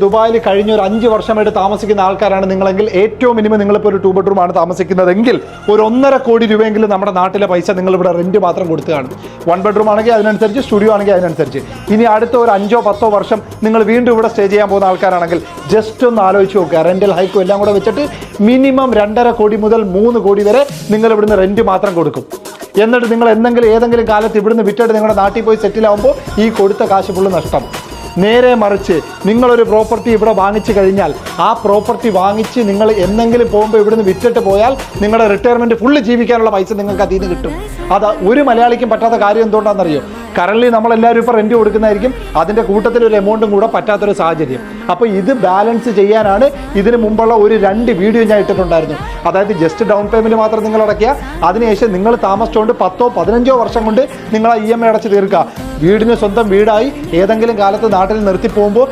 ദുബായിൽ കഴിഞ്ഞ ഒരു 5 വർഷമായിട്ട് താമസിക്കുന്ന ആൾക്കാരാണ് നിങ്ങളെങ്കിൽ ഏറ്റവും മിനിമം നിങ്ങളിപ്പോൾ ഒരു 2 bedroom ആണ് താമസിക്കുന്നതെങ്കിൽ ഒരു 1.5 കോടി രൂപയെങ്കിലും നമ്മുടെ നാട്ടിലെ പൈസ നിങ്ങളിവിടെ റെന്റ് മാത്രം കൊടുത്തുകയാണ്. 1 bedroom ആണെങ്കിൽ അതിനനുസരിച്ച്, സ്റ്റുഡിയോ ആണെങ്കിൽ അതിനനുസരിച്ച്. ഇനി അടുത്ത ഒരു 5-10 വർഷം നിങ്ങൾ വീണ്ടും ഇവിടെ സ്റ്റേ ചെയ്യാൻ പോകുന്ന ആൾക്കാരാണെങ്കിൽ ജസ്റ്റ് ഒന്ന് ആലോചിച്ച് നോക്കുക. റെന്റൽ ഹൈക്കും എല്ലാം കൂടെ വെച്ചിട്ട് മിനിമം 2.5 കോടി മുതൽ 3 കോടി വരെ നിങ്ങൾ ഇവിടുന്ന് റെന്റ് മാത്രം കൊടുക്കും. എന്നിട്ട് നിങ്ങൾ ഏതെങ്കിലും കാലത്ത് ഇവിടുന്ന് വിറ്റിട്ട് നിങ്ങളുടെ നാട്ടിൽ പോയി സെറ്റിൽ ആകുമ്പോൾ ഈ കൊടുത്ത കാശ് ഫുള്ള് നഷ്ടം. നേരെ മറിച്ച് നിങ്ങളൊരു പ്രോപ്പർട്ടി ഇവിടെ വാങ്ങിച്ചു കഴിഞ്ഞാൽ ആ പ്രോപ്പർട്ടി വാങ്ങിച്ച് നിങ്ങൾ എന്തെങ്കിലും പോകുമ്പോൾ ഇവിടുന്ന് വിറ്റിട്ട് പോയാൽ നിങ്ങളുടെ റിട്ടയർമെൻറ്റ് ഫുള്ള് ജീവിക്കാനുള്ള പൈസ നിങ്ങൾക്ക് അതിൽ നിന്ന് കിട്ടും. അത് ഒരു മലയാളിക്കും പറ്റാത്ത കാര്യം എന്തുകൊണ്ടാണെന്നറിയോ? കറൻലി നമ്മളെല്ലാവരും ഇപ്പോൾ റെൻറ്റ് കൊടുക്കുന്നതായിരിക്കും, അതിൻ്റെ കൂട്ടത്തിൽ ഒരു എമൗണ്ടും കൂടെ പറ്റാത്തൊരു സാഹചര്യം. അപ്പോൾ ഇത് ബാലൻസ് ചെയ്യാനാണ് ഇതിന് മുമ്പുള്ള ഒരു 2 വീഡിയോ ഞാൻ ഇട്ടിട്ടുണ്ടായിരുന്നു. അതായത് ജസ്റ്റ് ഡൗൺ പേയ്മെൻറ്റ് മാത്രം നിങ്ങൾ അടയ്ക്കുക, അതിനുശേഷം നിങ്ങൾ താമസിച്ചുകൊണ്ട് 10-15 വർഷം കൊണ്ട് നിങ്ങൾ ആ EMI അടച്ച് തീർക്കുക. വീടിന് സ്വന്തം വീടായി ഏതെങ്കിലും കാലത്ത് നാട്ടിൽ നിർത്തി പോകുമ്പോൾ